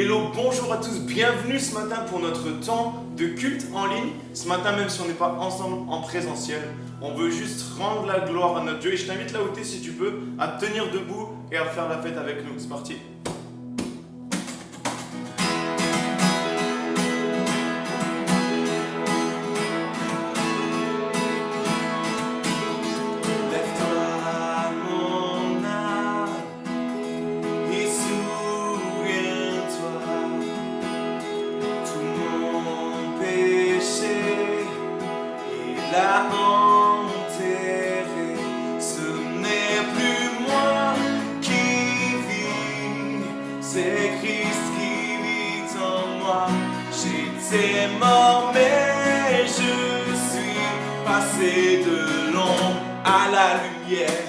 Hello, bonjour à tous, bienvenue ce matin pour notre temps de culte en ligne. Ce matin, même si on n'est pas ensemble en présentiel, on veut juste rendre la gloire à notre Dieu. Et je t'invite là où tu es, si tu peux, à te tenir debout et à faire la fête avec nous. C'est parti. J'étais mort mais je suis passé de l'ombre à la lumière.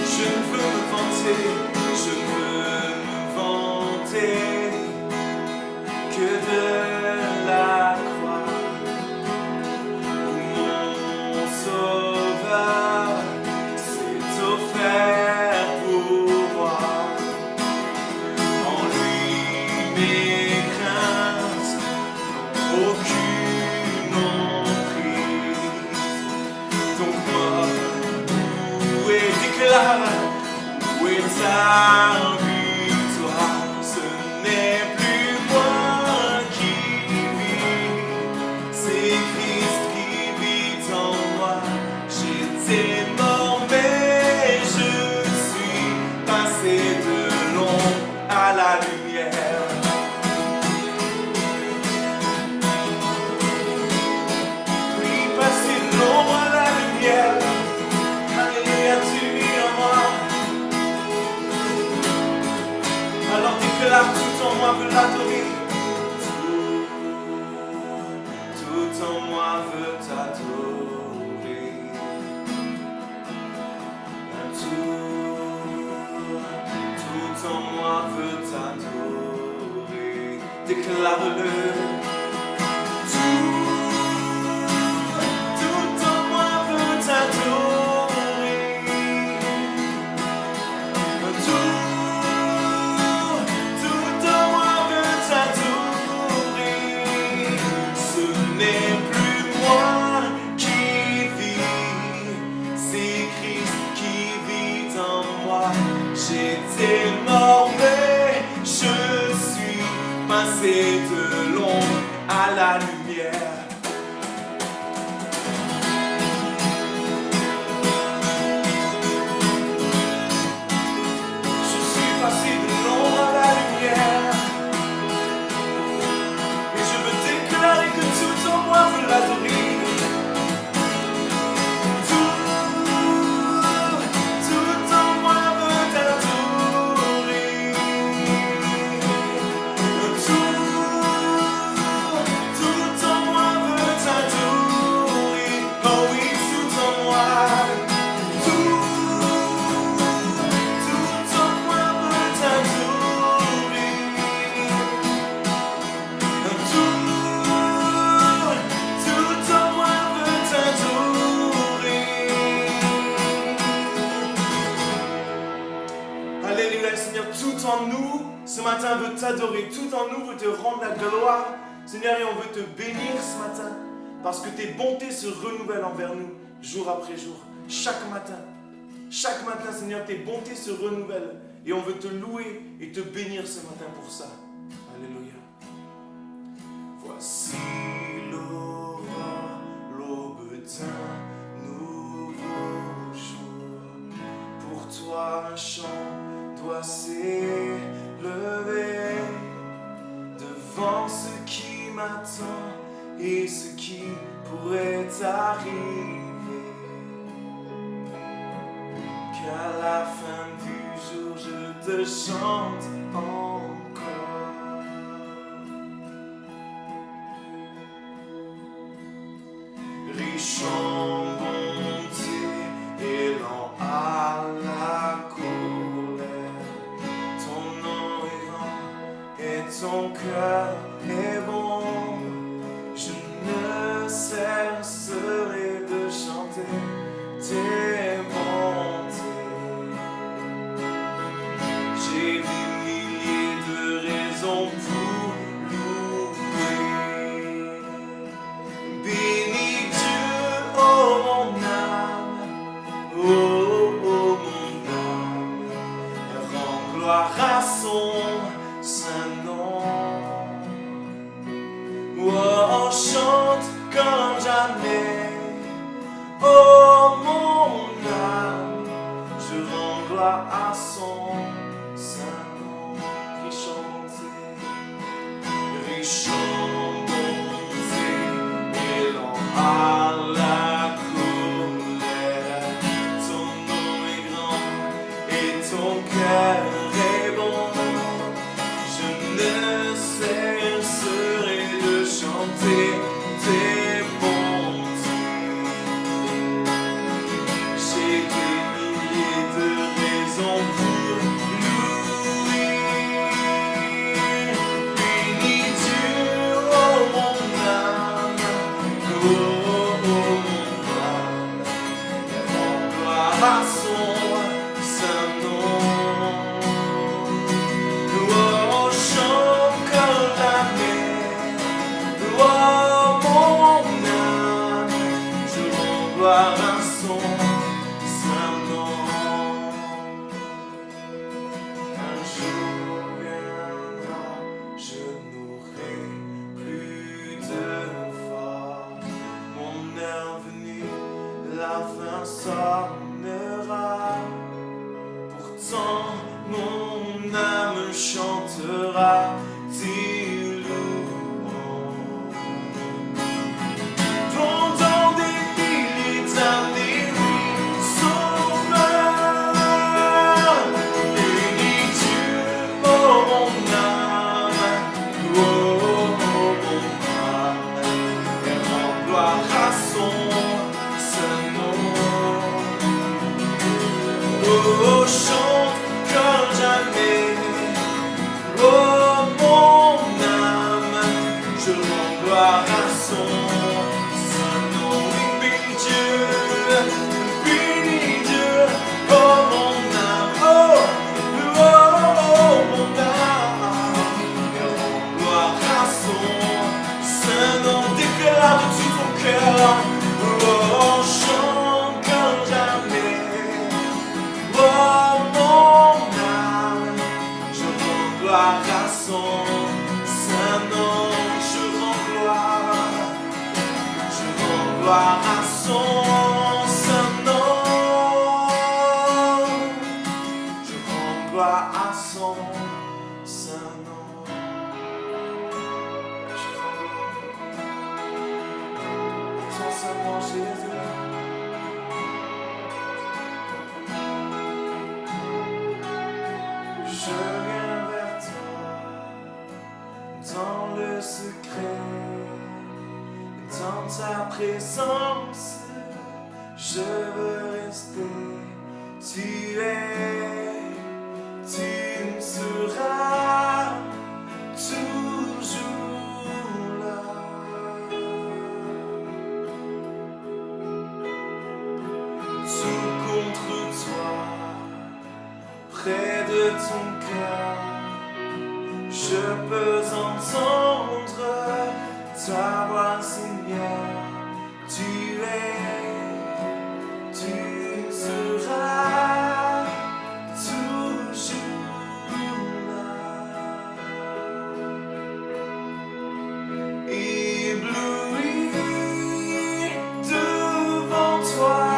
Je ne veux me vanter, je ne veux me vanter que de la croix où mon sauveur s'est offert pour moi. En lui mes craintes aucune emprise. Donc moi, où est déclare, où est ta victoire? Ce n'est plus moi qui vis, c'est Christ qui vit en moi. J'étais mort mais je suis passé de l'ombre à la lumière. Oui, passé de l'ombre à la lumière. Alléluia, tu vis en moi. Alors déclare, tout en moi veut l'adorer. Tout en moi veut t'adorer. Tout en moi veut t'adorer. Déclare-le. Tout en moi veut t'adorer. Tout en moi veut t'adorer. Ce n'est plus moi qui vis, c'est Christ qui vit en moi. J'étais mort mais je suis passé de l'ombre à la lumière. Je suis passé de l'ombre à la lumière. Et je veux déclarer que tout en moi veut l'adorer. Tout en moi veut t'adorer. Tout en moi veut t'adorer. Oh oui, tout en moi. Tout en moi veut t'adorer. Tout en moi veut t'adorer. Alléluia, Seigneur, tout en nous, ce matin, veut t'adorer. Tout en nous veut te rendre la gloire. Seigneur, et on veut te bénir ce matin, parce que tes bontés se renouvellent envers nous, jour après jour. Chaque matin, Seigneur, tes bontés se renouvellent. Et on veut te louer et te bénir ce matin pour ça. Alléluia. Voici l'aurore, l'aube d'un nouveau jour. Pour toi un chant doit s'élever devant ce qui m'attend et ce qui pourrait arriver. Qu'à la fin du jour je te chante encore. Riche en bonté et lent à la colère, ton nom est grand et ton cœur est bon. Je ne cesserai de chanter tes bontés. son saint nom. Oh, chante comme jamais. Oh, mon âme, je rends gloire à son saint nom. Riche en bonté, et lent à la colère. Ton nom est grand et ton cœur est bon. Je ne cesserai de chanter tes bontés. J'ai des milliers de raisons pour louer. Bénis Dieu, oh mon âme, oh mon âme, et rends gloire à son saint nom. Oh, chante comme la mer, oh mon âme, je rends gloire à son saint nom. Un jour viendra, je n'aurai plus de force. Mon heure venue, la fin sonnera. Pourtant, mon âme chantera tes louanges. Pendant des milliers d'années, oui, sauveur. Bénis Dieu, oh mon âme, oh mon âme, et rends gloire à son saint nom. Oh, chante comme jamais. Oh mon âme, je rends gloire à son saint nom. Bénis Dieu, oh mon âme, oh mon âme, et rends gloire à son saint nom. Déclare de tout ton cœur, oh chante comme jamais. Oh mon âme, je rends gloire à son saint nom. Je rends gloire à son saint nom. Je rends gloire à son saint nom. Je rends gloire à ton saint nom, Jésus. Je viens vers toi dans le secret, dans ta présence, je veux rester. Tu me seras toujours là. Tout contre toi, près de ton cœur, je peux entendre ta voix, Seigneur. Tu seras toujours là. Ébloui devant toi,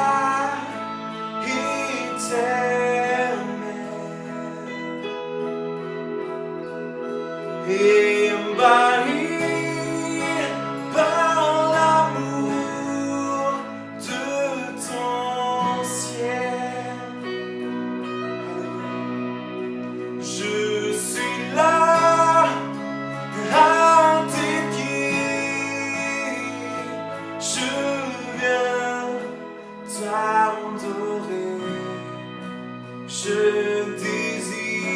ébahi par l'amour de ton ciel. Je suis là à tes pieds, je viens t'adorer, je désire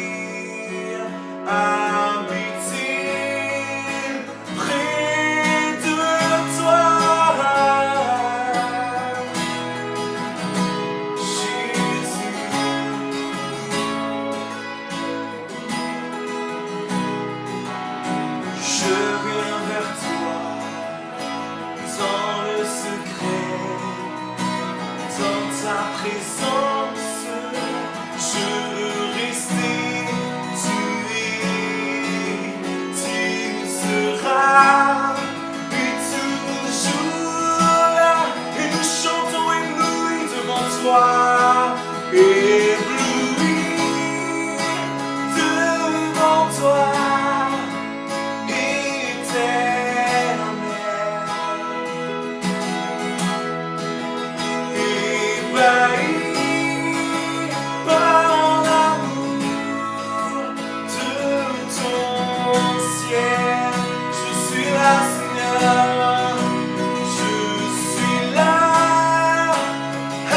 habiter près de toi, Jésus. Je viens vers toi dans le secret, dans ta présence, je veux rester. Tu toi, ébloui devant toi, éternel, ébahi par l'amour de ton ciel. Je suis là, Seigneur, je suis là à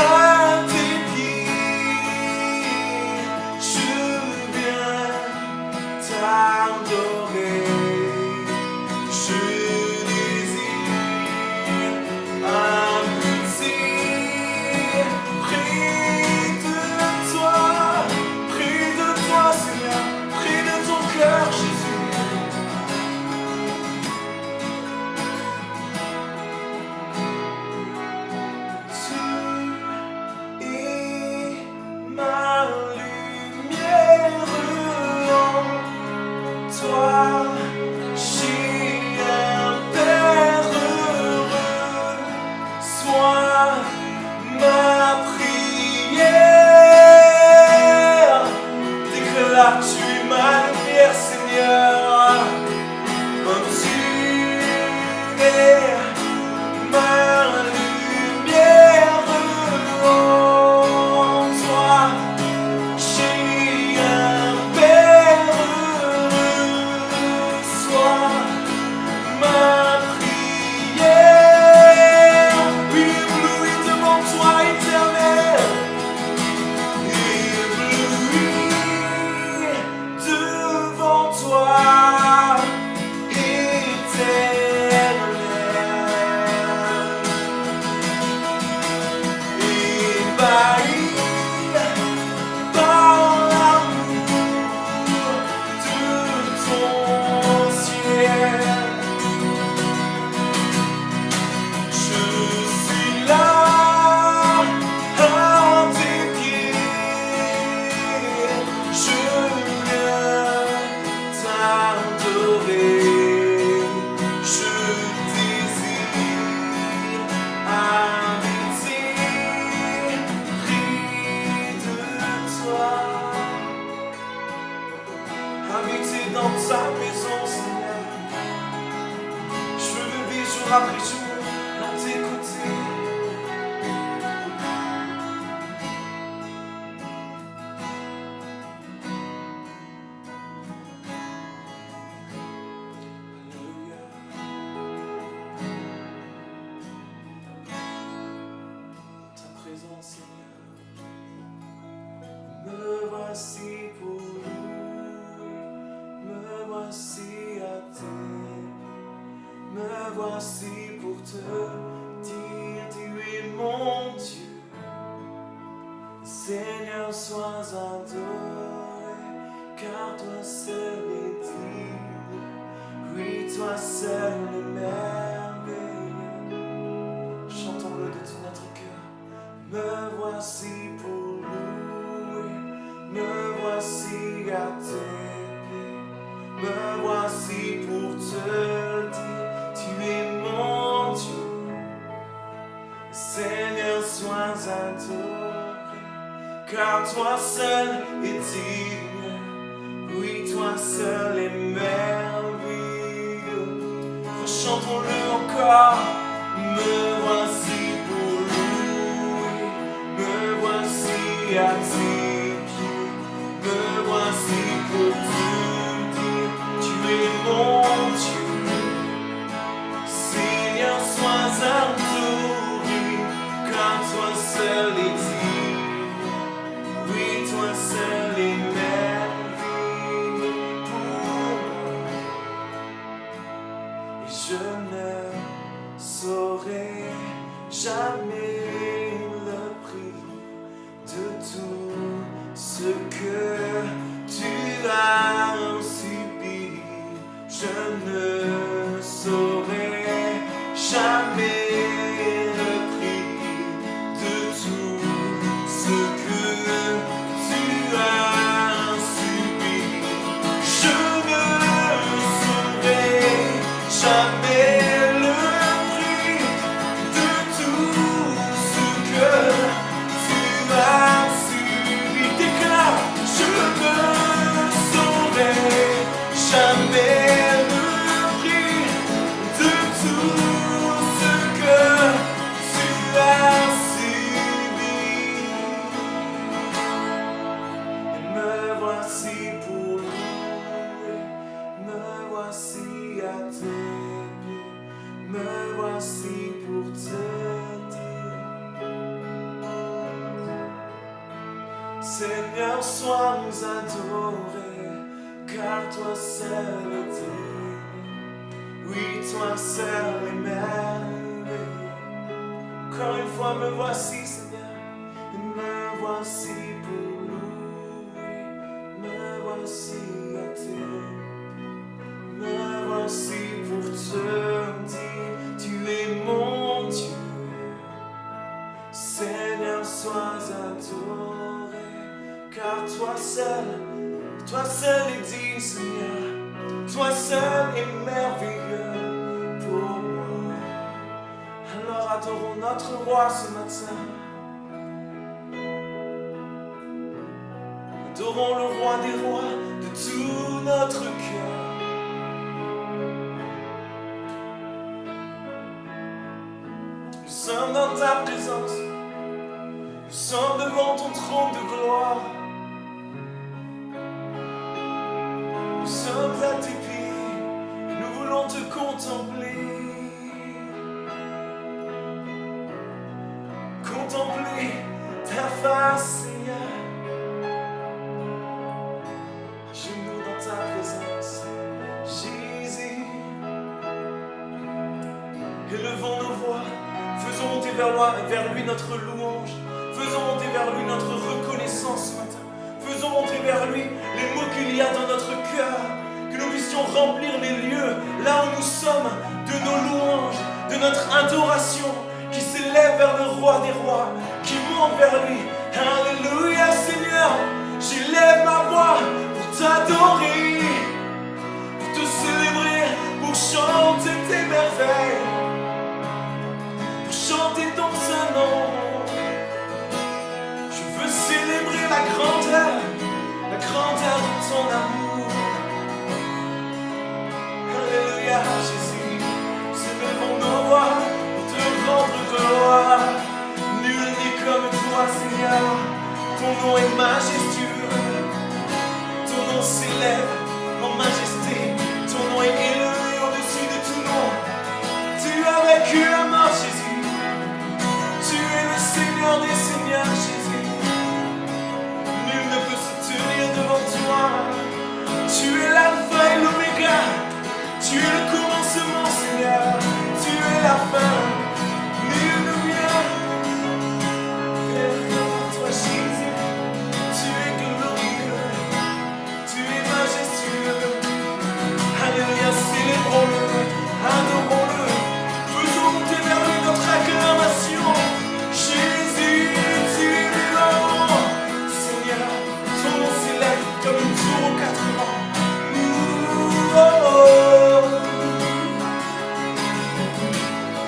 tes pieds, je viens t'adorer, je désire habiter près de toi, Seigneur, près de ton cœur, Jésus. Tu es ma lumière en toi, j'ai un Père heureux, sois ma prière. Déclare, tu es ma lumière, Seigneur. Tu es ma lumière en toi, j'ai un Père heureux, sois ma prière. Oui, ébloui devant toi, éternel, ébloui devant toi, éternel, ébahi par l'amour de ton ciel. Je suis là à tes pieds, je viens t'adorer, je désire habiter près de toi, habiter dans ta maison, Seigneur. Je veux vivre jour après jour à tes côtés. Alléluia. Ta présence, Seigneur. Me voici pour louer, me voici à tes pieds, me voici pour te dire, tu es mon Dieu. Seigneur, sois adoré, car toi seul est digne, oui, toi seul est merveilleux. Chantons-le de tout notre cœur. Me voici pour louer, me voici à tes pieds, me voici pour te dire, tu es mon Dieu. Seigneur, sois adoré, car toi seul est digne, oui, toi seul est merveilleux. Rechantons-le encore. Me voici pour louer, me voici à tes pieds, me voici pour te dire, tu es mon Dieu. Seigneur, sois adoré, car toi seul est digne, oui, toi seul est merveilleux pour moi. Et je ne saurai jamais le prix de tout ce que tu as subi. Je ne saurai jamais le prix de tout ce que tu as subi. Je ne saurai jamais le prix de tout ce que tu Seigneur, sois nous adoré, car toi seul est digne. Oui, toi seul est merveilleux. Encore une fois, me voici, Seigneur, me voici pour louer, me voici à t'aimer, me voici pour te dire, tu es mon Dieu. Seigneur, sois adoré, car toi seul est digne, Seigneur, toi seul est merveilleux pour moi. Alors adorons notre roi ce matin. Adorons le roi des rois de tout notre cœur. Nous sommes dans ta présence, nous sommes devant ton trône de gloire. Nous sommes à tes pieds, nous voulons te contempler. Contempler ta face, Seigneur. À genoux dans ta présence, Jésus. Élevons nos voix, faisons monter vers lui notre louange. Faisons monter vers lui notre reconnaissance ce matin. Faisons monter vers lui les mots qu'il y a dans notre cœur. Que nous puissions remplir les lieux là où nous sommes de nos louanges, de notre adoration qui s'élève vers le roi des rois, qui monte vers lui. Alléluia Seigneur, j'élève ma voix pour t'adorer, pour te célébrer, pour chanter tes merveilles, pour chanter ton saint nom. Je veux célébrer la grandeur de ton amour. Alléluia Jésus, célébrons nos voix pour te rendre gloire. Nul n'est comme toi Seigneur, ton nom est majestueux, ton nom s'élève en majesté, ton nom est élevé au-dessus de tout nom. Tu as vaincu la mort Jésus, tu es le Seigneur des Seigneurs Jésus. Nul ne peut se tenir devant toi, tu es l'alpha et l'oméga, tu es le commencement Seigneur, tu es la fin, nul ne vient vers toi Jésus, tu es glorieux, tu es majestueux. Alléluia, célébrons-le, adorons-le, faisons monter vers lui notre acclamation. Jésus, tu es vivant, Seigneur, ton nom s'élève comme une tour aux 4 vents.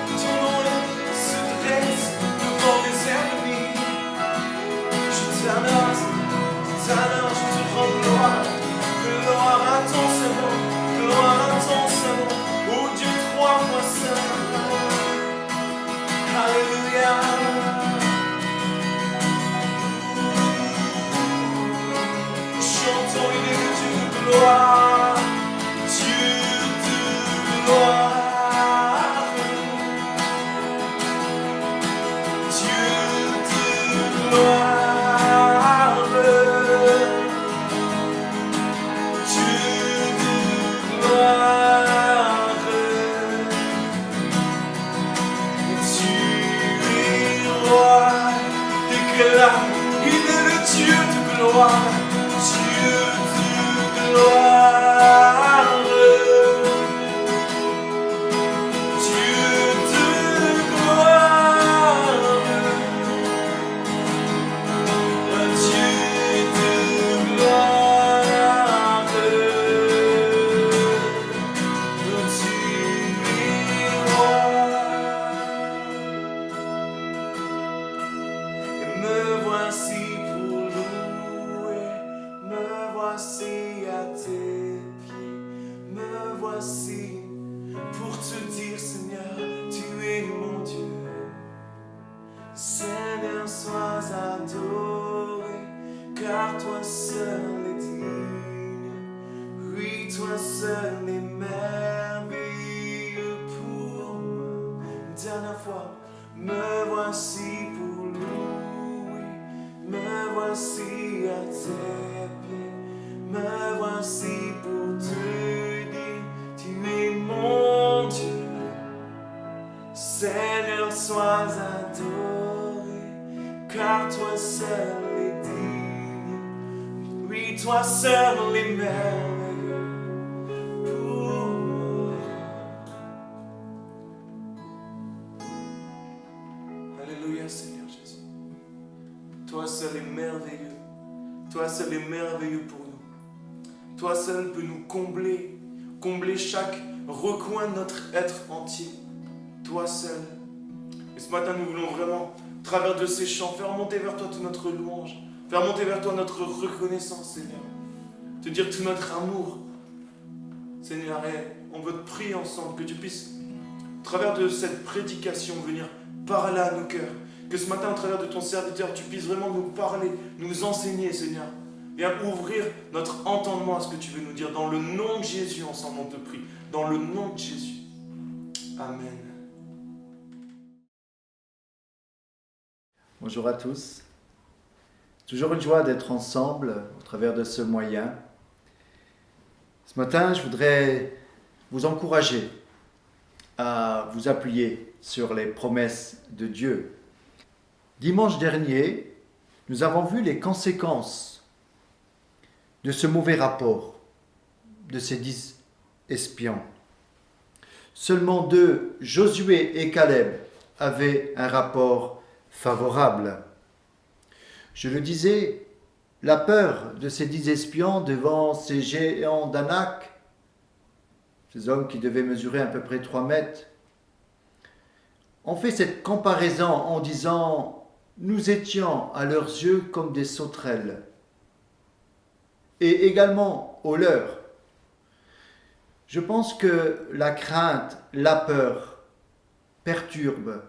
Ton nom se dresse devant les ennemis. Je t'adore, je te rends gloire. Gloire à ton Saint-Nom, gloire à ton Saint-Nom, ô Dieu 3 fois saint. Alléluia. Chantons, il est le Dieu de gloire, Dieu de gloire, Dieu de gloire, Dieu de gloire. Tu es roi, déclare, il est le Dieu de gloire. Dieu de gloire, Dieu de gloire, Dieu de gloire, tu es roi. Et me voici pour louer, me voici à tes pieds, me voici pour te dire Seigneur, tu es mon Dieu. Seigneur, sois adoré, car toi seul es digne. Oui, toi seul es merveilleux pour moi. Une dernière fois, me voici pour louer, me voici à tes pieds. Me voici pour te dire, tu es mon Dieu. Seigneur, sois adoré, car toi seul es digne. Oui, toi seul es merveilleux pour moi. Alléluia, Seigneur Jésus. Toi seul est merveilleux. Toi seul est merveilleux pour nous. Toi seul peux nous combler chaque recoin de notre être entier. Toi seul. Et ce matin, nous voulons vraiment, au travers de ces chants, faire monter vers toi toute notre louange, faire monter vers toi notre reconnaissance, Seigneur. Te dire tout notre amour, Seigneur. Et on veut te prier ensemble, que tu puisses, au travers de cette prédication, venir parler à nos cœurs. Que ce matin, au travers de ton serviteur, tu puisses vraiment nous parler, nous enseigner, Seigneur. Viens ouvrir notre entendement à ce que tu veux nous dire. Dans le nom de Jésus, ensemble, on te prie. Dans le nom de Jésus. Amen. Bonjour à tous. Toujours une joie d'être ensemble au travers de ce moyen. Ce matin, je voudrais vous encourager à vous appuyer sur les promesses de Dieu. Dimanche dernier, nous avons vu les conséquences de ce mauvais rapport de ces 10 espions. Seulement 2, Josué et Caleb, avaient un rapport favorable. Je le disais, la peur de ces 10 espions devant ces géants d'Anak, ces hommes qui devaient mesurer à peu près 3 mètres, ont fait cette comparaison en disant « Nous étions à leurs yeux comme des sauterelles » et également aux leurs. Je pense que la crainte, la peur perturbent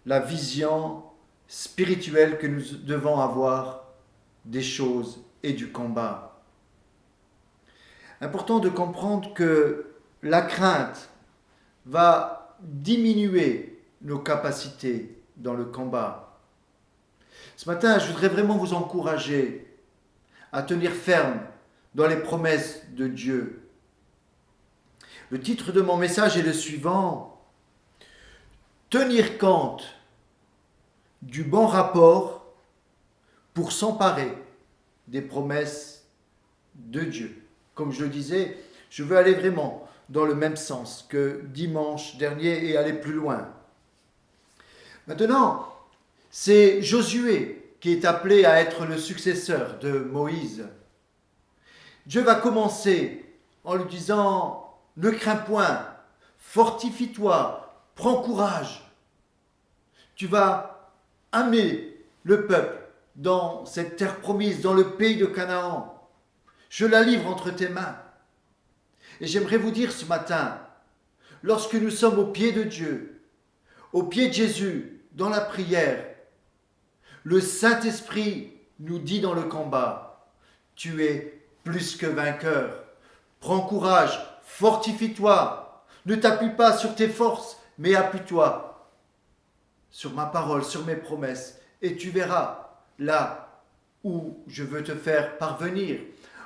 la vision spirituelle que nous devons avoir des choses et du combat. Important de comprendre que la crainte va diminuer nos capacités dans le combat. Ce matin, je voudrais vraiment vous encourager à tenir ferme dans les promesses de Dieu. Le titre de mon message est le suivant: tenir compte du bon rapport pour s'emparer des promesses de Dieu. Comme je le disais, je veux aller vraiment dans le même sens que dimanche dernier et aller plus loin. Maintenant, c'est Josué qui est appelé à être le successeur de Moïse. Dieu va commencer en lui disant « Ne crains point, fortifie-toi, prends courage. Tu vas amener le peuple dans cette terre promise, dans le pays de Canaan. Je la livre entre tes mains. » Et j'aimerais vous dire ce matin, lorsque nous sommes au pied de Dieu, au pied de Jésus, dans la prière, le Saint-Esprit nous dit dans le combat, tu es plus que vainqueur. Prends courage, fortifie-toi. Ne t'appuie pas sur tes forces, mais appuie-toi sur ma parole, sur mes promesses. Et tu verras là où je veux te faire parvenir.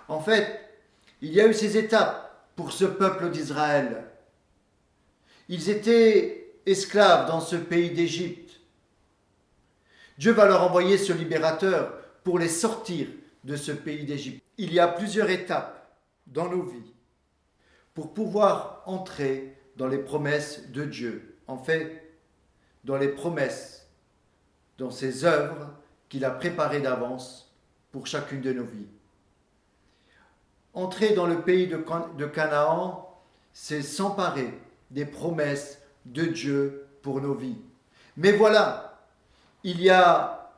En fait, il y a eu ces étapes pour ce peuple d'Israël. Ils étaient esclaves dans ce pays d'Égypte. Dieu va leur envoyer ce libérateur pour les sortir de ce pays d'Égypte. Il y a plusieurs étapes dans nos vies pour pouvoir entrer dans les promesses de Dieu. En fait, dans les promesses, dans ses œuvres qu'il a préparées d'avance pour chacune de nos vies. Entrer dans le pays de Canaan, c'est s'emparer des promesses de Dieu pour nos vies. Mais voilà, il y a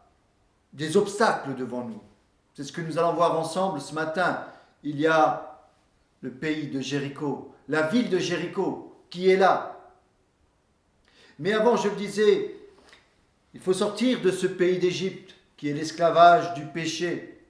des obstacles devant nous. C'est ce que nous allons voir ensemble ce matin. Il y a le pays de Jéricho, la ville de Jéricho qui est là. Mais avant, je le disais, il faut sortir de ce pays d'Égypte qui est l'esclavage du péché,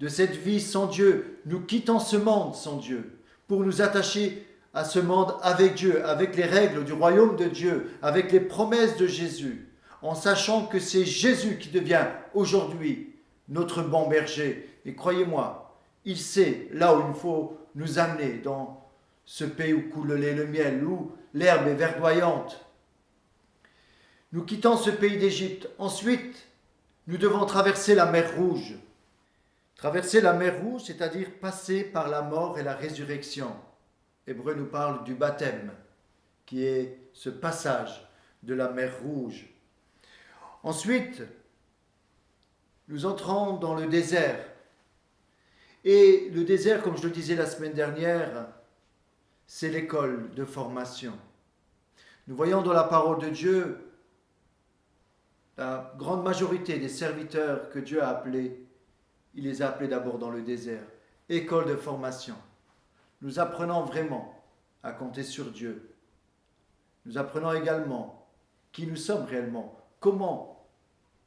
de cette vie sans Dieu. Nous quittons ce monde sans Dieu pour nous attacher à ce monde avec Dieu, avec les règles du royaume de Dieu, avec les promesses de Jésus, en sachant que c'est Jésus qui devient aujourd'hui notre bon berger. Et croyez-moi, il sait là où il faut nous amener, dans ce pays où coule le lait et le miel, où l'herbe est verdoyante. Nous quittons ce pays d'Égypte. Ensuite, nous devons traverser la mer Rouge. Traverser la mer Rouge, c'est-à-dire passer par la mort et la résurrection. Hébreu nous parle du baptême, qui est ce passage de la mer Rouge. Ensuite, nous entrons dans le désert. Et le désert, comme je le disais la semaine dernière, c'est l'école de formation. Nous voyons dans la parole de Dieu la grande majorité des serviteurs que Dieu a appelés, il les a appelés d'abord dans le désert. École de formation. Nous apprenons vraiment à compter sur Dieu. Nous apprenons également qui nous sommes réellement, comment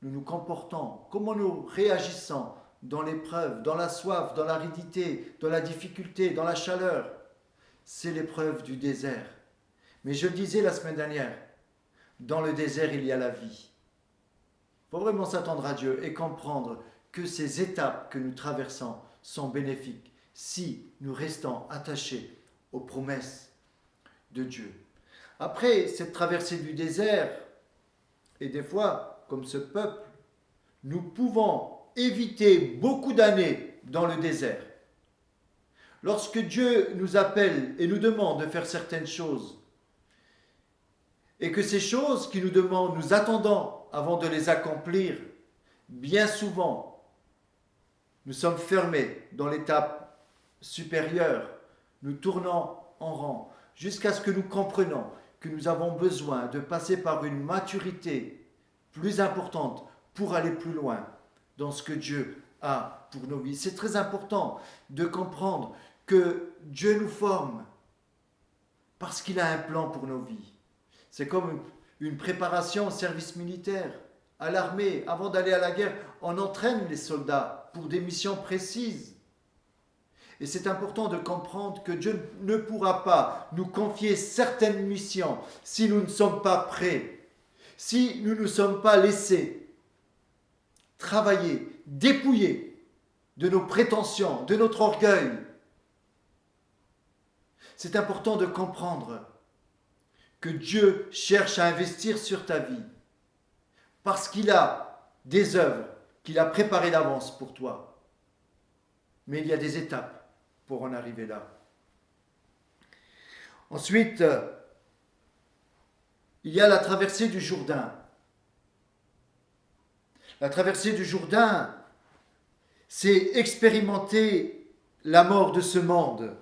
nous nous comportons, comment nous réagissons dans l'épreuve, dans la soif, dans l'aridité, dans la difficulté, dans la chaleur. C'est l'épreuve du désert. Mais je le disais la semaine dernière, dans le désert, il y a la vie. Il faut vraiment s'attendre à Dieu et comprendre que ces étapes que nous traversons sont bénéfiques si nous restons attachés aux promesses de Dieu. Après cette traversée du désert, et des fois, comme ce peuple, nous pouvons éviter beaucoup d'années dans le désert. Lorsque Dieu nous appelle et nous demande de faire certaines choses, et que ces choses qu'il nous demande, nous attendons avant de les accomplir, bien souvent, nous sommes fermés dans l'étape supérieure, nous tournons en rond, jusqu'à ce que nous comprenions que nous avons besoin de passer par une maturité plus importante pour aller plus loin dans ce que Dieu a pour nos vies. C'est très important de comprendre que Dieu nous forme parce qu'il a un plan pour nos vies. C'est comme une préparation au service militaire, à l'armée. Avant d'aller à la guerre, on entraîne les soldats pour des missions précises. Et c'est important de comprendre que Dieu ne pourra pas nous confier certaines missions si nous ne sommes pas prêts, si nous ne sommes pas laissés travailler, dépouiller de nos prétentions, de notre orgueil. C'est important de comprendre que Dieu cherche à investir sur ta vie parce qu'il a des œuvres qu'il a préparées d'avance pour toi. Mais il y a des étapes pour en arriver là. Ensuite, il y a la traversée du Jourdain. La traversée du Jourdain, c'est expérimenter la mort de ce monde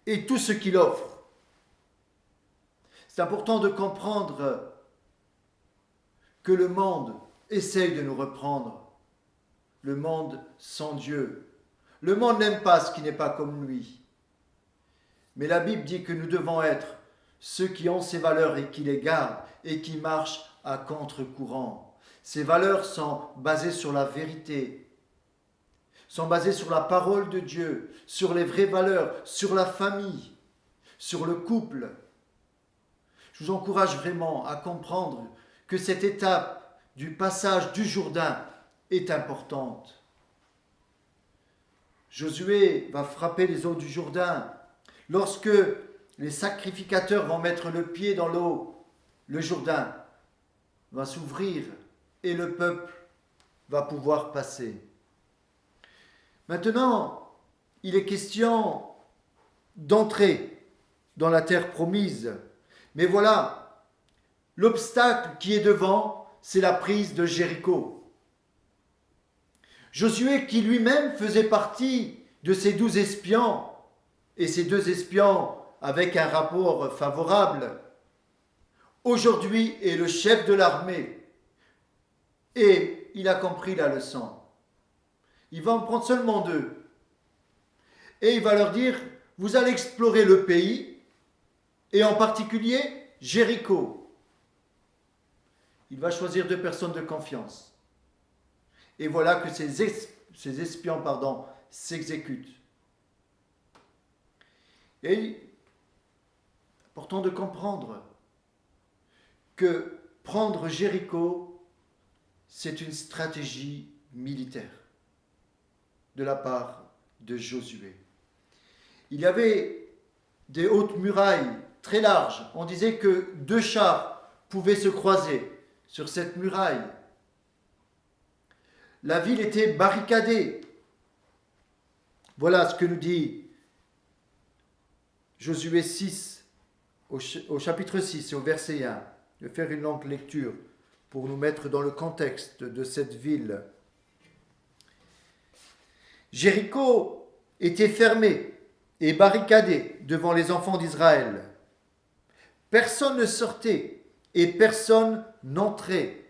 et tout ce qu'il offre. C'est important de comprendre que le monde essaye de nous reprendre. Le monde sans Dieu. Le monde n'aime pas ce qui n'est pas comme lui. Mais la Bible dit que nous devons être ceux qui ont ces valeurs et qui les gardent et qui marchent à contre-courant. Ces valeurs sont basées sur la vérité, sont basées sur la parole de Dieu, sur les vraies valeurs, sur la famille, sur le couple. Je vous encourage vraiment à comprendre que cette étape du passage du Jourdain est importante. Josué va frapper les eaux du Jourdain. Lorsque les sacrificateurs vont mettre le pied dans l'eau, le Jourdain va s'ouvrir et le peuple va pouvoir passer. Maintenant, il est question d'entrer dans la terre promise. Mais voilà, l'obstacle qui est devant, c'est la prise de Jéricho. Josué, qui lui-même faisait partie de ces 12 espions, et ces 2 espions avec un rapport favorable, aujourd'hui est le chef de l'armée. Et il a compris la leçon. Il va en prendre seulement 2. Et il va leur dire, vous allez explorer le pays, et en particulier Jéricho. Il va choisir 2 personnes de confiance. Et voilà que ces espions s'exécutent. Et important de comprendre que prendre Jéricho, c'est une stratégie militaire de la part de Josué. Il y avait des hautes murailles très larges. On disait que 2 chars pouvaient se croiser sur cette muraille. La ville était barricadée. Voilà ce que nous dit Josué 6, au chapitre 6 et au verset 1. Je vais faire une longue lecture pour nous mettre dans le contexte de cette ville. Jéricho était fermé et barricadé devant les enfants d'Israël. Personne ne sortait et personne n'entrait.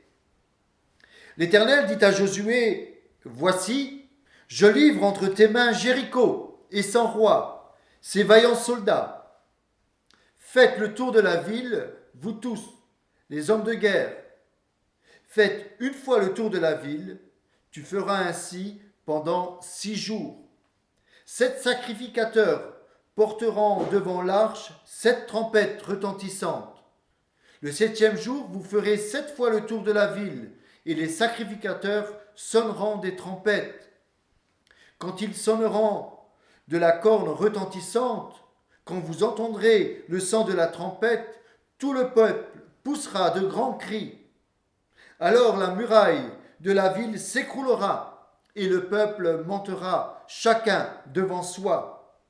L'Éternel dit à Josué, « Voici, je livre entre tes mains Jéricho et son roi, ses vaillants soldats. Faites le tour de la ville, vous tous, les hommes de guerre. Faites une fois le tour de la ville, tu feras ainsi pendant 6 jours. 7 sacrificateurs porteront devant l'arche 7 trompettes retentissantes. Le 7e jour, vous ferez 7 fois le tour de la ville, et les sacrificateurs sonneront des trompettes. Quand ils sonneront de la corne retentissante, quand vous entendrez le son de la trompette, tout le peuple poussera de grands cris. Alors la muraille de la ville s'écroulera, et le peuple montera chacun devant soi. »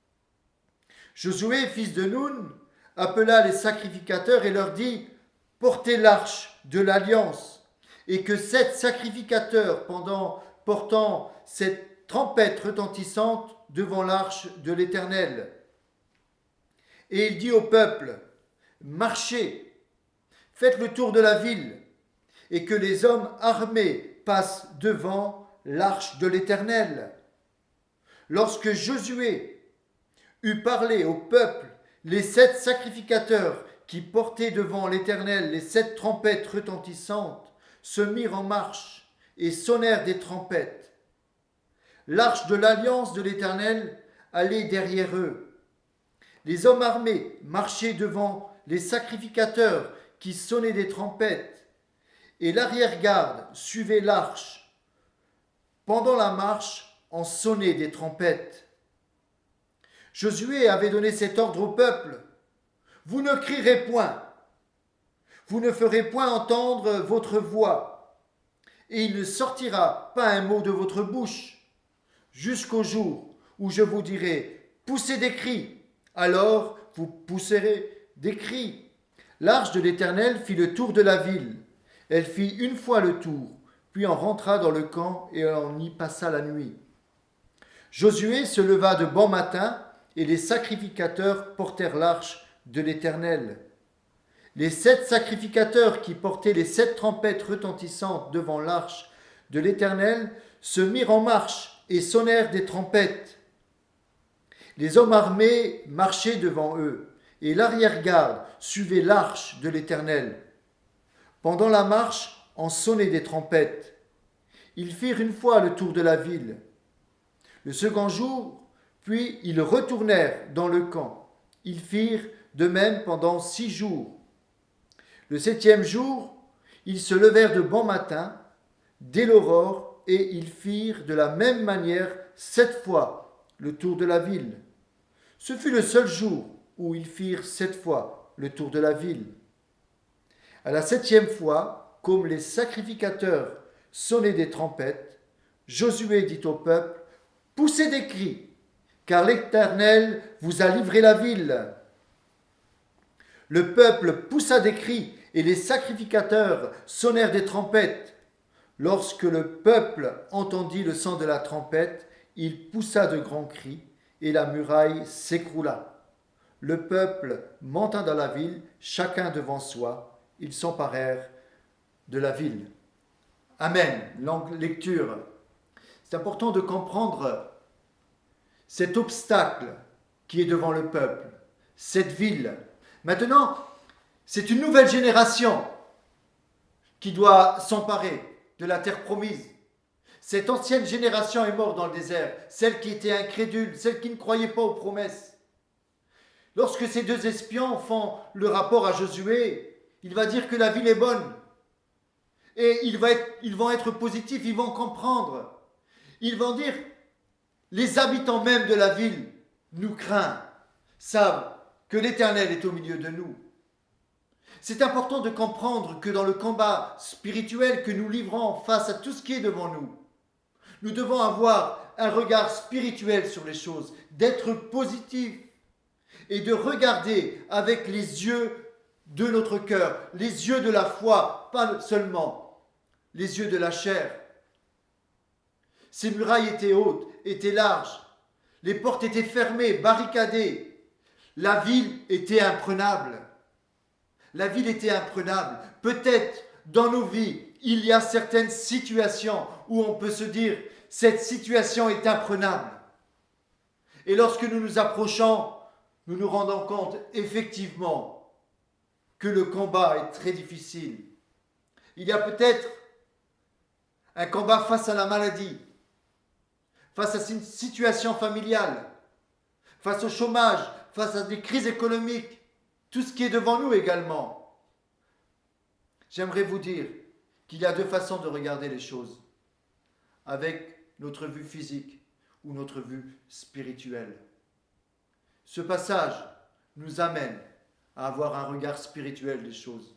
Josué, fils de Nun, appela les sacrificateurs et leur dit, « Portez l'arche de l'alliance, et que 7 sacrificateurs portant cette trompette retentissante devant l'arche de l'Éternel. » Et il dit au peuple, « Marchez, faites le tour de la ville, et que les hommes armés passent devant l'arche de l'Éternel. » Lorsque Josué eut parlé au peuple, les 7 sacrificateurs qui portaient devant l'Éternel les 7 trompettes retentissantes se mirent en marche et sonnèrent des trompettes. L'arche de l'alliance de l'Éternel allait derrière eux. Les hommes armés marchaient devant les sacrificateurs qui sonnaient des trompettes, et l'arrière-garde suivait l'arche. Pendant la marche, on sonnait des trompettes. Josué avait donné cet ordre au peuple. « Vous ne crierez point, vous ne ferez point entendre votre voix, et il ne sortira pas un mot de votre bouche, jusqu'au jour où je vous dirai, poussez des cris, alors vous pousserez des cris. » L'arche de l'Éternel fit le tour de la ville. Elle fit une fois le tour, puis on rentra dans le camp et on y passa la nuit. Josué se leva de bon matin, et les sacrificateurs portèrent l'arche de l'Éternel. Les 7 sacrificateurs qui portaient les 7 trompettes retentissantes devant l'arche de l'Éternel se mirent en marche et sonnèrent des trompettes. Les hommes armés marchaient devant eux, et l'arrière-garde suivait l'arche de l'Éternel. Pendant la marche, on sonnait des trompettes. Ils firent une fois le tour de la ville. Le second jour, puis ils retournèrent dans le camp. Ils firent de même pendant 6 jours. Le 7e jour, ils se levèrent de bon matin, dès l'aurore, et ils firent de la même manière 7 fois le tour de la ville. Ce fut le seul jour où ils firent 7 fois le tour de la ville. À la 7e fois, comme les sacrificateurs sonnaient des trompettes, Josué dit au peuple, « Poussez des cris, car l'Éternel vous a livré la ville. » Le peuple poussa des cris, et les sacrificateurs sonnèrent des trompettes. Lorsque le peuple entendit le son de la trompette, il poussa de grands cris, et la muraille s'écroula. Le peuple monta dans la ville, chacun devant soi. Ils s'emparèrent de la ville. Amen. Longue lecture. C'est important de comprendre cet obstacle qui est devant le peuple, cette ville. Maintenant, c'est une nouvelle génération qui doit s'emparer de la terre promise. Cette ancienne génération est morte dans le désert, celle qui était incrédule, celle qui ne croyait pas aux promesses. Lorsque ces 2 espions font le rapport à Josué, il va dire que la ville est bonne. Et ils vont être positifs, ils vont comprendre. Ils vont dire, les habitants même de la ville nous craignent, savent que l'Éternel est au milieu de nous. C'est important de comprendre que dans le combat spirituel que nous livrons face à tout ce qui est devant nous, nous devons avoir un regard spirituel sur les choses, d'être positif et de regarder avec les yeux de notre cœur, les yeux de la foi, pas seulement les yeux de la chair. Ces murailles étaient hautes, étaient larges, les portes étaient fermées, barricadées, la ville était imprenable. La ville était imprenable. Peut-être dans nos vies, il y a certaines situations où on peut se dire, cette situation est imprenable. Et lorsque nous nous approchons, nous nous rendons compte effectivement que le combat est très difficile. Il y a peut-être un combat face à la maladie, face à une situation familiale, face au chômage, face à des crises économiques, tout ce qui est devant nous également. J'aimerais vous dire qu'il y a deux façons de regarder les choses, avec notre vue physique ou notre vue spirituelle. Ce passage nous amène à avoir un regard spirituel des choses.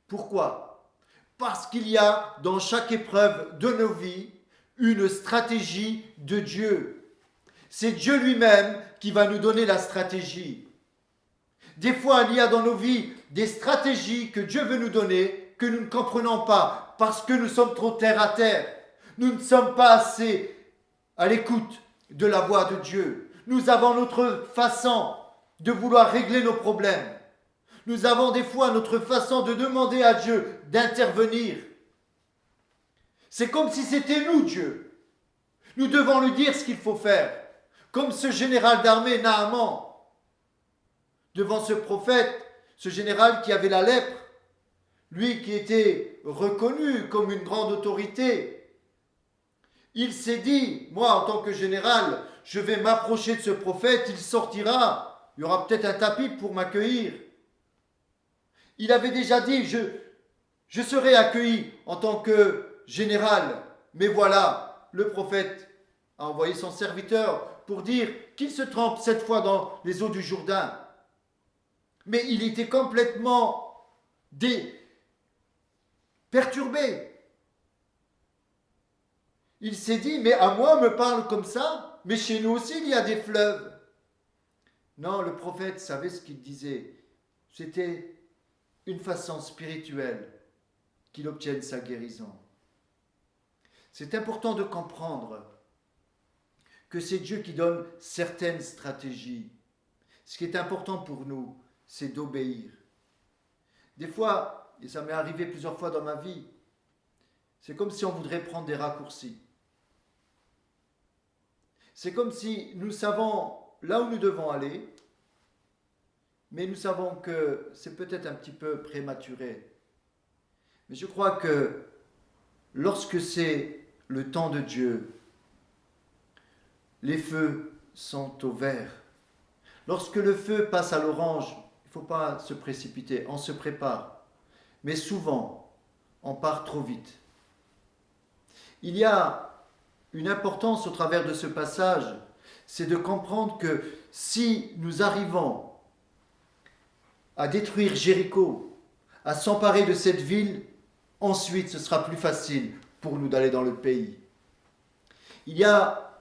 Pourquoi ? Parce qu'il y a dans chaque épreuve de nos vies une stratégie de Dieu. C'est Dieu lui-même qui va nous donner la stratégie. Des fois, il y a dans nos vies des stratégies que Dieu veut nous donner que nous ne comprenons pas parce que nous sommes trop terre à terre. Nous ne sommes pas assez à l'écoute de la voix de Dieu. Nous avons notre façon de vouloir régler nos problèmes. Nous avons des fois notre façon de demander à Dieu d'intervenir. C'est comme si c'était nous, Dieu. Nous devons lui dire ce qu'il faut faire. Comme ce général d'armée, Naaman, devant ce prophète, ce général qui avait la lèpre, lui qui était reconnu comme une grande autorité, il s'est dit, moi en tant que général, je vais m'approcher de ce prophète, il sortira, il y aura peut-être un tapis pour m'accueillir. Il avait déjà dit, je serai accueilli en tant que général, mais voilà, le prophète a envoyé son serviteur pour dire qu'il se trempe cette fois dans les eaux du Jourdain. Mais il était complètement perturbé. Il s'est dit, mais à moi on me parle comme ça, mais chez nous aussi il y a des fleuves. Non, le prophète savait ce qu'il disait. C'était une façon spirituelle qu'il obtienne sa guérison. C'est important de comprendre que c'est Dieu qui donne certaines stratégies. Ce qui est important pour nous, c'est d'obéir. Des fois, et ça m'est arrivé plusieurs fois dans ma vie, c'est comme si on voudrait prendre des raccourcis. C'est comme si nous savons là où nous devons aller, mais nous savons que c'est peut-être un petit peu prématuré. Mais je crois que lorsque c'est le temps de Dieu, les feux sont au vert. Lorsque le feu passe à l'orange, il ne faut pas se précipiter, on se prépare. Mais souvent, on part trop vite. Il y a une importance au travers de ce passage, c'est de comprendre que si nous arrivons à détruire Jéricho, à s'emparer de cette ville, ensuite ce sera plus facile pour nous d'aller dans le pays. Il y a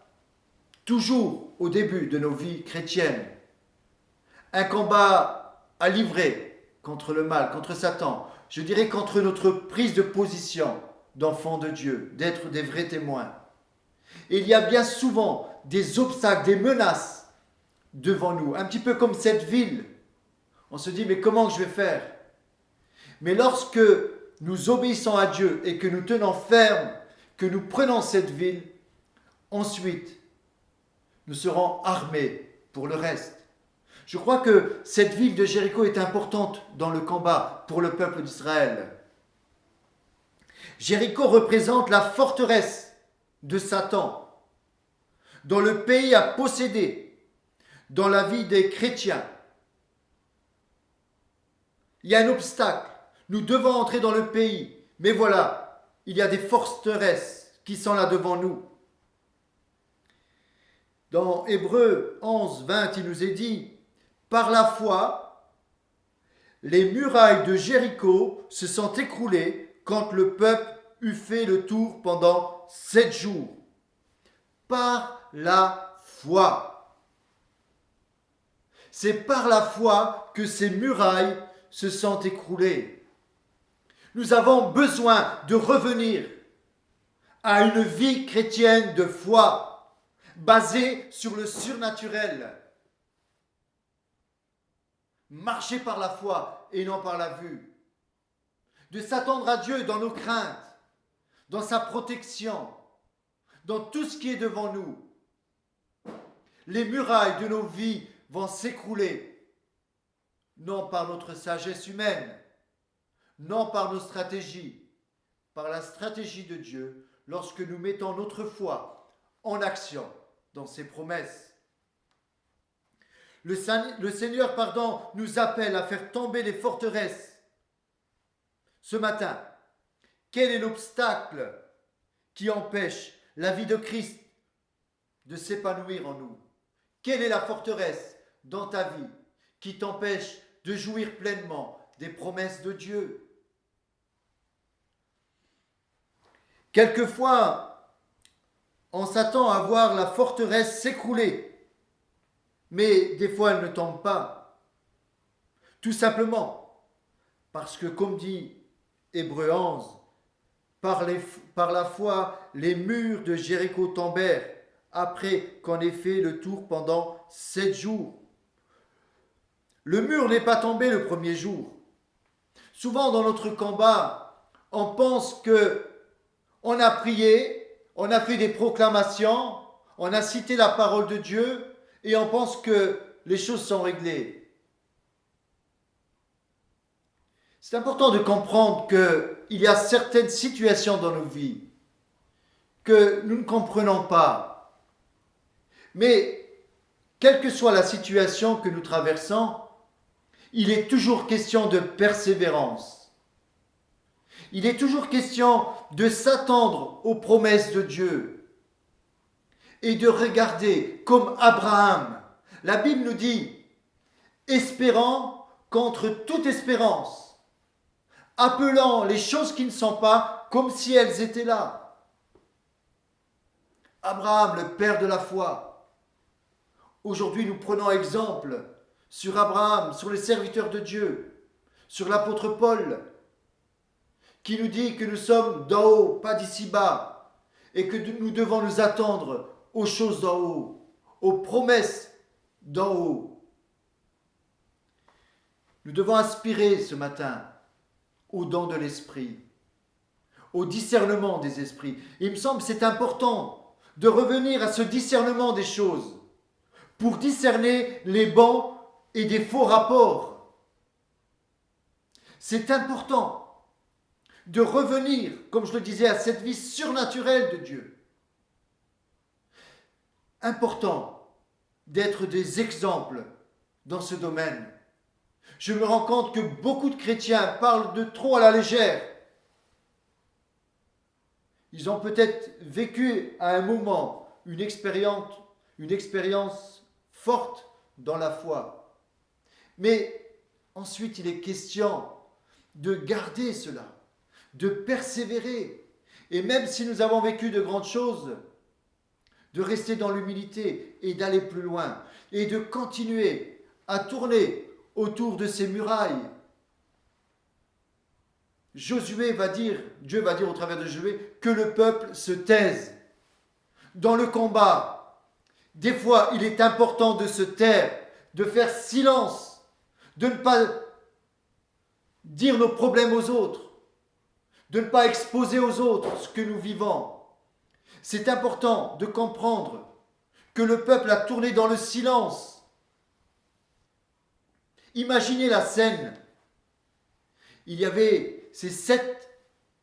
toujours au début de nos vies chrétiennes un combat à livrer contre le mal, contre Satan. Je dirais contre notre prise de position d'enfants de Dieu, d'être des vrais témoins. Et il y a bien souvent des obstacles, des menaces devant nous, un petit peu comme cette ville. On se dit, mais comment je vais faire ? Mais lorsque nous obéissons à Dieu et que nous tenons ferme, que nous prenons cette ville, ensuite, nous serons armés pour le reste. Je crois que cette ville de Jéricho est importante dans le combat pour le peuple d'Israël. Jéricho représente la forteresse de Satan, dont le pays a possédé dans la vie des chrétiens. Il y a un obstacle. Nous devons entrer dans le pays, Mais voilà, il y a des forteresses qui sont là devant nous. Dans Hébreux 11, 20, il nous est dit, par la foi, les murailles de Jéricho se sont écroulées quand le peuple eut fait le tour pendant 7 jours. Par la foi. C'est par la foi que ces murailles se sont écroulées. Nous avons besoin de revenir à une vie chrétienne de foi, basée sur le surnaturel. Marcher par la foi et non par la vue. De s'attendre à Dieu dans nos craintes, dans sa protection, dans tout ce qui est devant nous. Les murailles de nos vies vont s'écrouler, non par notre sagesse humaine, non par nos stratégies, par la stratégie de Dieu, lorsque nous mettons notre foi en action dans ses promesses. Le Seigneur, nous appelle à faire tomber les forteresses. Ce matin, quel est l'obstacle qui empêche la vie de Christ de s'épanouir en nous? Quelle est la forteresse dans ta vie qui t'empêche de jouir pleinement des promesses de Dieu? Quelquefois, on s'attend à voir la forteresse s'écrouler, mais des fois elle ne tombe pas. Tout simplement parce que, comme dit Hébreux 11, par la foi, les murs de Jéricho tombèrent après qu'on ait fait le tour pendant 7 jours. Le mur n'est pas tombé le premier jour. Souvent dans notre combat, on pense que on a prié, on a fait des proclamations, on a cité la parole de Dieu et on pense que les choses sont réglées. C'est important de comprendre qu'il y a certaines situations dans nos vies que nous ne comprenons pas. Mais, quelle que soit la situation que nous traversons, il est toujours question de persévérance. Il est toujours question de s'attendre aux promesses de Dieu et de regarder comme Abraham. La Bible nous dit, espérant contre toute espérance, appelant les choses qui ne sont pas comme si elles étaient là. Abraham, le père de la foi. Aujourd'hui, nous prenons exemple sur Abraham, sur les serviteurs de Dieu, sur l'apôtre Paul, qui nous dit que nous sommes d'en haut, pas d'ici-bas, et que nous devons nous attendre aux choses d'en haut, aux promesses d'en haut. Nous devons aspirer ce matin au don de l'esprit, au discernement des esprits. Il me semble que c'est important de revenir à ce discernement des choses, pour discerner les bons et des faux rapports. C'est important de revenir, comme je le disais, à cette vie surnaturelle de Dieu. Important d'être des exemples dans ce domaine. Je me rends compte que beaucoup de chrétiens parlent de trop à la légère. Ils ont peut-être vécu à un moment une expérience forte dans la foi. Mais ensuite, il est question de garder cela, de persévérer. Et même si nous avons vécu de grandes choses, de rester dans l'humilité et d'aller plus loin. Et de continuer à tourner autour de ces murailles. Dieu va dire au travers de Josué, que le peuple se taise. Dans le combat, des fois, il est important de se taire, de faire silence, de ne pas dire nos problèmes aux autres, de ne pas exposer aux autres ce que nous vivons. C'est important de comprendre que le peuple a tourné dans le silence. Imaginez la scène. Il y avait ces 7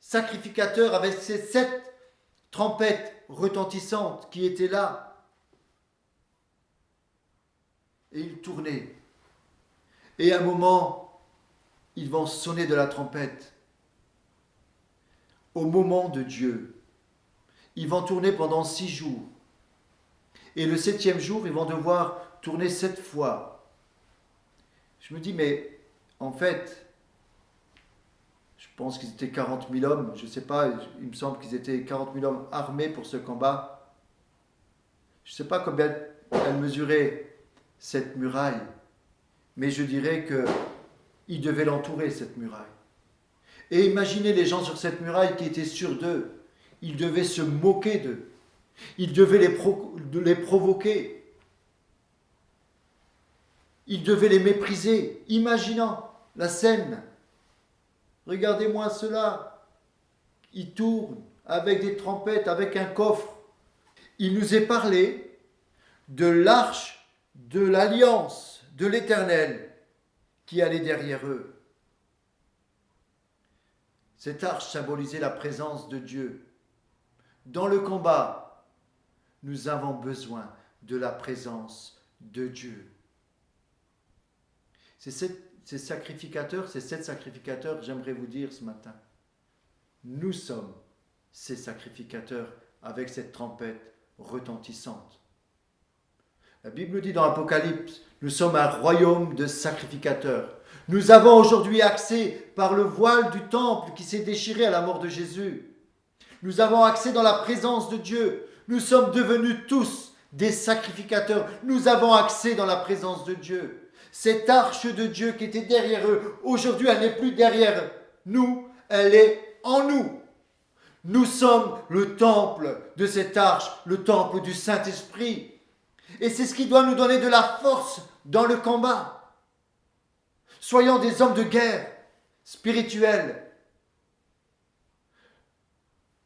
sacrificateurs avec ces 7 trompettes retentissantes qui étaient là. Et ils tournaient. Et à un moment, ils vont sonner de la trompette. au moment de Dieu. Ils vont tourner pendant 6 jours. Et le 7e jour, ils vont devoir tourner 7 fois. Je me dis, mais en fait, je pense qu'ils étaient 40 000 hommes, je ne sais pas, il me semble qu'ils étaient 40 000 hommes armés pour ce combat. Je ne sais pas combien elle mesurait cette muraille, mais je dirais qu'ils devaient l'entourer, cette muraille. Et imaginez les gens sur cette muraille qui étaient sûrs d'eux. Ils devaient se moquer d'eux. Ils devaient les provoquer. Ils devaient les mépriser. Imaginant la scène. Regardez-moi cela. Ils tournent avec des trompettes, avec un coffre. Il nous est parlé de l'arche de l'alliance de l'Éternel qui allait derrière eux. Cette arche symbolisait la présence de Dieu. Dans le combat, nous avons besoin de la présence de Dieu. C'est sept sacrificateurs, j'aimerais vous dire ce matin, nous sommes ces sacrificateurs avec cette trompette retentissante. La Bible nous dit dans l'Apocalypse, nous sommes un royaume de sacrificateurs. Nous avons aujourd'hui accès par le voile du temple qui s'est déchiré à la mort de Jésus. Nous avons accès dans la présence de Dieu. Nous sommes devenus tous des sacrificateurs. Nous avons accès dans la présence de Dieu. Cette arche de Dieu qui était derrière eux, aujourd'hui elle n'est plus derrière nous, elle est en nous. Nous sommes le temple de cette arche, le temple du Saint-Esprit. Et c'est ce qui doit nous donner de la force dans le combat. Soyons des hommes de guerre spirituels.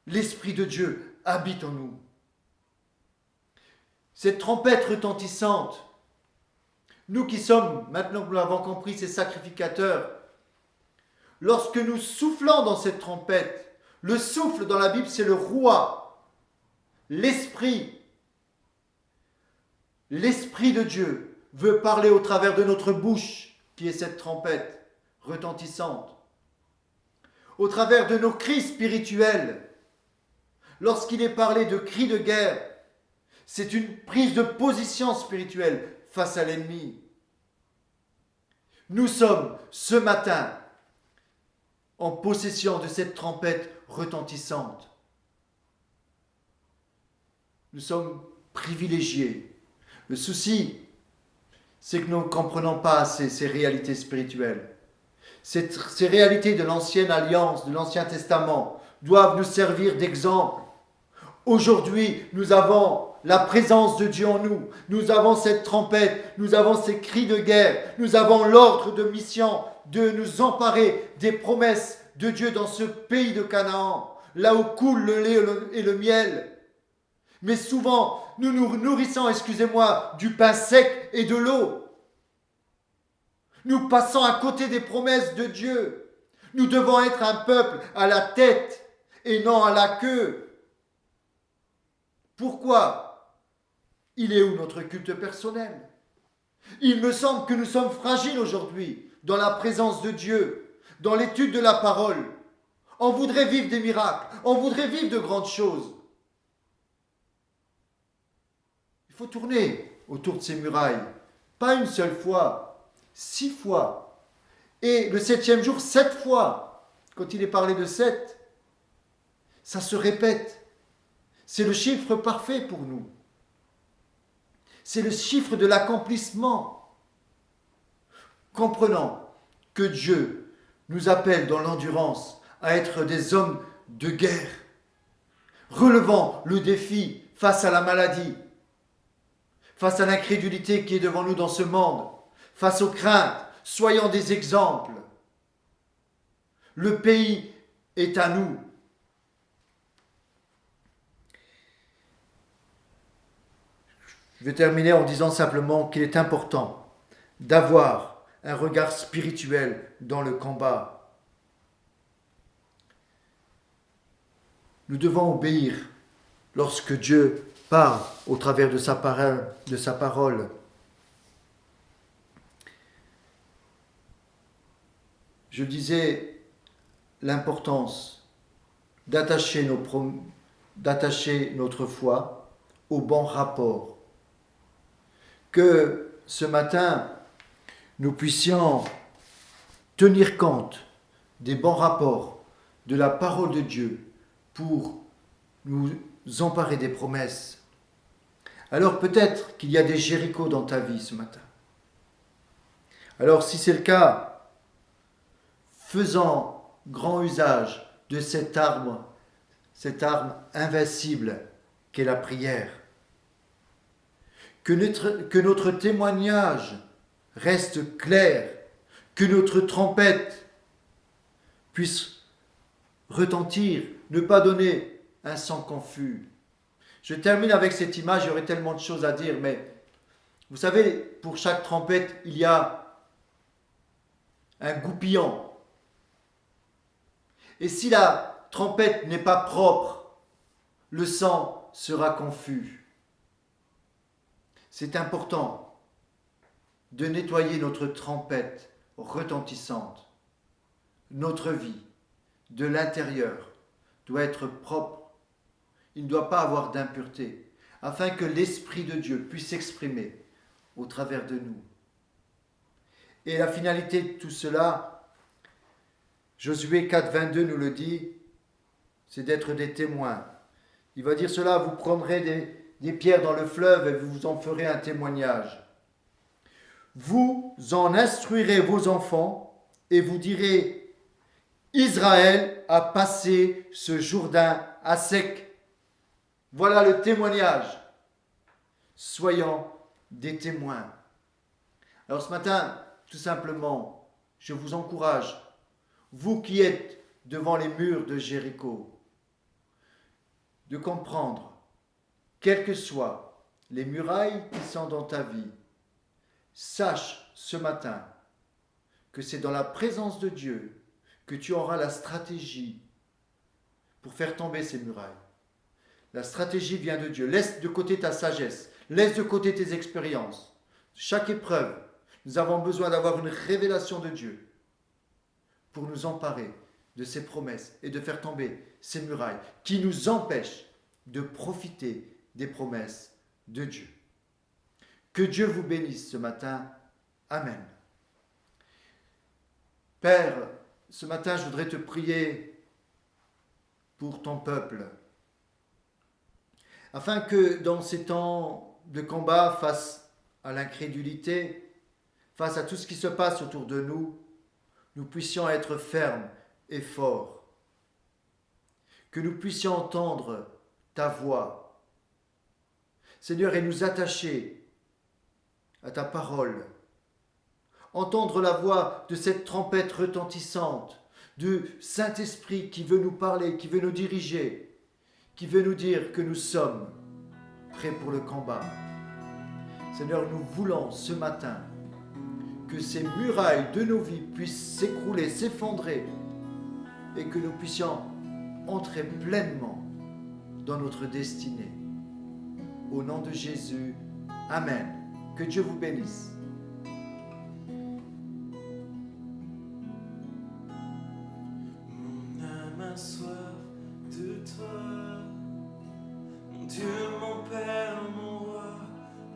L'Esprit de Dieu habite en nous. Cette trompette retentissante, nous qui sommes, maintenant que nous l'avons compris, ces sacrificateurs, lorsque nous soufflons dans cette trompette, le souffle dans la Bible c'est le roi, l'Esprit. L'Esprit de Dieu veut parler au travers de notre bouche, qui est cette trompette retentissante. Au travers de nos cris spirituels, lorsqu'il est parlé de cris de guerre, c'est une prise de position spirituelle face à l'ennemi. Nous sommes ce matin en possession de cette trompette retentissante. Nous sommes privilégiés. Le souci, c'est que nous ne comprenons pas assez ces réalités spirituelles. Ces réalités de l'ancienne alliance, de l'Ancien Testament, doivent nous servir d'exemple. Aujourd'hui, nous avons la présence de Dieu en nous. Nous avons cette trompette, nous avons ces cris de guerre, nous avons l'ordre de mission de nous emparer des promesses de Dieu dans ce pays de Canaan, là où coule le lait et le miel. Mais souvent, nous nous nourrissons, du pain sec et de l'eau. Nous passons à côté des promesses de Dieu. Nous devons être un peuple à la tête et non à la queue. Pourquoi ? Il est où notre culte personnel ? Il me semble que nous sommes fragiles aujourd'hui dans la présence de Dieu, dans l'étude de la parole. On voudrait vivre des miracles, on voudrait vivre de grandes choses. Il faut tourner autour de ces murailles, pas une seule fois, 6 fois. Et le 7e jour, 7 fois. Quand il est parlé de 7, ça se répète. C'est le chiffre parfait pour nous. C'est le chiffre de l'accomplissement. Comprenons que Dieu nous appelle dans l'endurance à être des hommes de guerre, relevant le défi face à la maladie, face à l'incrédulité qui est devant nous dans ce monde, face aux craintes, soyons des exemples. Le pays est à nous. Je vais terminer en disant simplement qu'il est important d'avoir un regard spirituel dans le combat. Nous devons obéir lorsque Dieu parle au travers de sa parole. Je disais l'importance d'attacher notre foi au bon rapport. Que ce matin, nous puissions tenir compte des bons rapports de la parole de Dieu pour nous emparer des promesses. Alors peut-être qu'il y a des Jéricho dans ta vie ce matin. Alors si c'est le cas, faisons grand usage de cette arme invincible qu'est la prière. Que notre témoignage reste clair, que notre trompette puisse retentir, ne pas donner un son confus. Je termine avec cette image, il y aurait tellement de choses à dire, mais vous savez, pour chaque trompette, il y a un goupillon. Et si la trompette n'est pas propre, le son sera confus. C'est important de nettoyer notre trompette retentissante. Notre vie, de l'intérieur, doit être propre. Il ne doit pas avoir d'impureté, afin que l'Esprit de Dieu puisse s'exprimer au travers de nous. Et la finalité de tout cela, Josué 4, 22 nous le dit, c'est d'être des témoins. Il va dire cela, vous prendrez des pierres dans le fleuve et vous en ferez un témoignage. Vous en instruirez vos enfants et vous direz, Israël a passé ce Jourdain à sec. Voilà le témoignage. Soyons des témoins. Alors ce matin, tout simplement, je vous encourage, vous qui êtes devant les murs de Jéricho, de comprendre, quelles que soient les murailles qui sont dans ta vie, sache ce matin que c'est dans la présence de Dieu que tu auras la stratégie pour faire tomber ces murailles. La stratégie vient de Dieu. Laisse de côté ta sagesse, laisse de côté tes expériences. Chaque épreuve, nous avons besoin d'avoir une révélation de Dieu pour nous emparer de ses promesses et de faire tomber ces murailles qui nous empêchent de profiter des promesses de Dieu. Que Dieu vous bénisse ce matin. Amen. Père, ce matin, je voudrais te prier pour ton peuple, afin que dans ces temps de combat face à l'incrédulité, face à tout ce qui se passe autour de nous, nous puissions être fermes et forts, que nous puissions entendre ta voix, Seigneur, et nous attacher à ta parole, entendre la voix de cette trompette retentissante, du Saint-Esprit qui veut nous parler, qui veut nous diriger, qui veut nous dire que nous sommes prêts pour le combat. Seigneur, nous voulons ce matin que ces murailles de nos vies puissent s'écrouler, s'effondrer, et que nous puissions entrer pleinement dans notre destinée. Au nom de Jésus, Amen. Que Dieu vous bénisse. Mon âme a soif de toi, mon Dieu, mon Père, mon roi,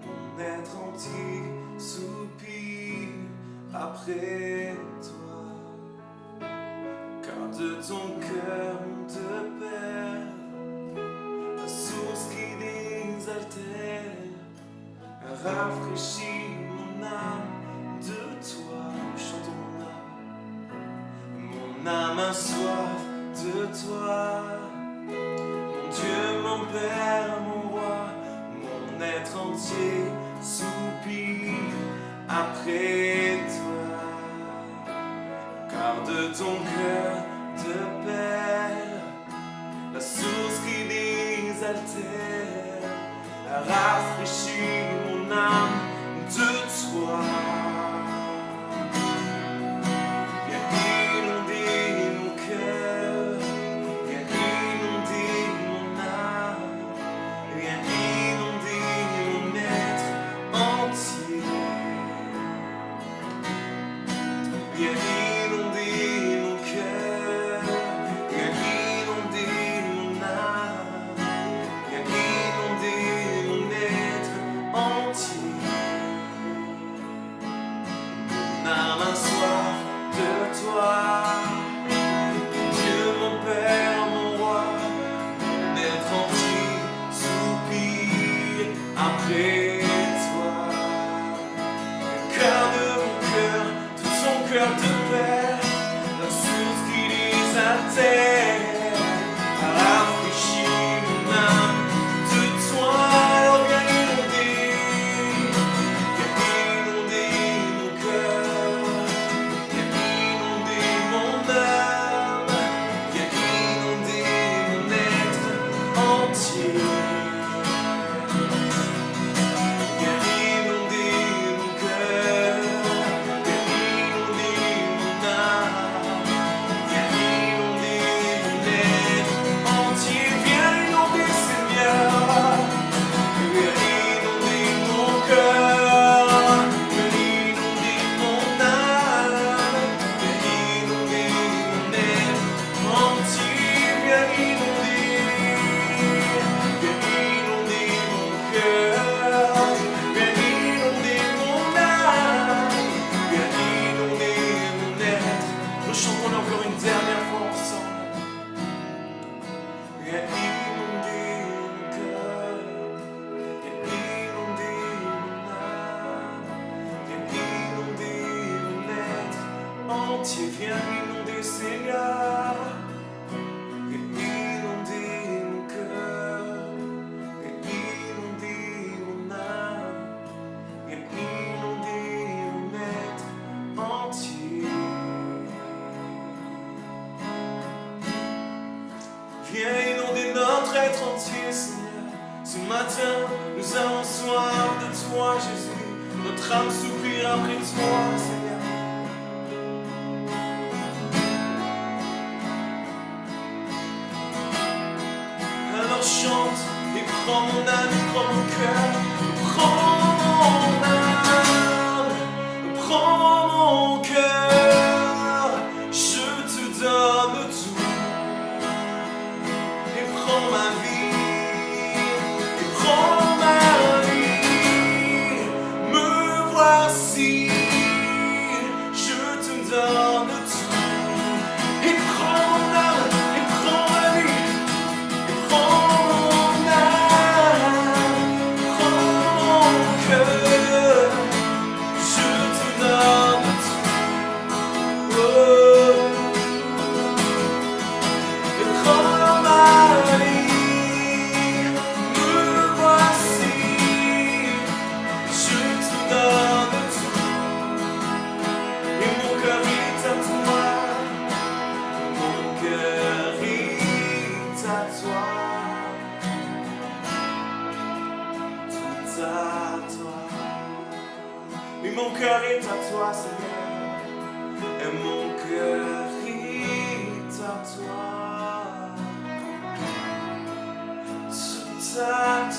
mon être entier soupire après toi. Car de ton cœur on te perd, la source qui désaltère, rafraîchit mon âme de toi. Chantons mon âme a soif de toi, mon Dieu, mon Père, mon roi, mon être entier soupire après toi. Car de ton cœur te perd, la source qui désaltère, rafraîchit mon âme de toi. Viens inonder mon cœur, viens inonder mon âme, viens inonder mon être entier. Viens inonder mon cœur, viens inonder près de toi. Le cœur de mon cœur, tout son cœur de père, la source qui les attelle, a rafraîchi mon âme de toi. Alors viens inonder mon cœur, viens inonder mon âme, viens inonder mon être entier. Viens inonder mon cœur, viens inonder mon âme, viens inonder mon être entier. Viens inonder Seigneur, viens inonder mon cœur, viens inonder mon âme, viens inonder mon être entier. Viens inonder mon cœur, viens inonder mon âme, viens inonder mon être. Nous chantons encore une dernière fois ensemble. Viens inonder mon cœur, viens inonder mon âme, viens inonder mon être entier. Viens inonder Seigneur, viens inonder mon cœur, viens inonder mon âme, viens inonder mon être entier. Viens inonder notre être entier, Seigneur. Ce matin, nous avons soif de toi, Jésus. Notre âme soupire après toi, Seigneur. Alors chante et prends mon âme, et prends mon cœur, prends mon âme, prends mon cœur, je te donne tout. Et prends ma vie, et prends ma vie, me voici, je te donne tout. Et prends mon âme, et prends ma vie, et prends mon âme, prends mon cœur, je te donne tout. Oh. Et prends ma vie, me voici, je te donne tout. Et mon cœur est à toi, mon cœur est à toi, tout à toi. Et mon cœur est à toi, Seigneur, et mon cœur est à toi. Tout à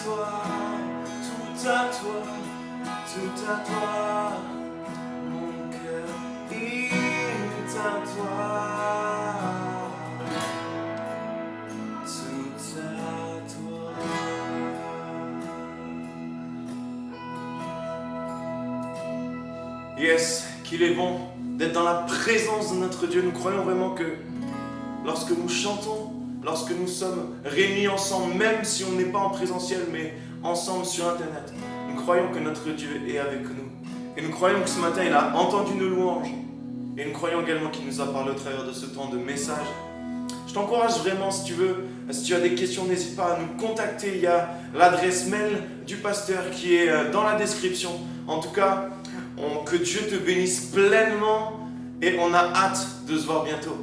toi, tout à toi, tout à toi, mon cœur est à toi, tout à toi. Yes, qu'il est bon d'être dans la présence de notre Dieu. Nous croyons vraiment que lorsque nous chantons, lorsque nous sommes réunis ensemble, même si on n'est pas en présentiel, mais ensemble sur Internet, nous croyons que notre Dieu est avec nous. Et nous croyons que ce matin, il a entendu nos louanges. Et nous croyons également qu'il nous a parlé au travers de ce temps de message. Je t'encourage vraiment, si tu veux, si tu as des questions, n'hésite pas à nous contacter. Il y a l'adresse mail du pasteur qui est dans la description. En tout cas, que Dieu te bénisse pleinement et on a hâte de se voir bientôt.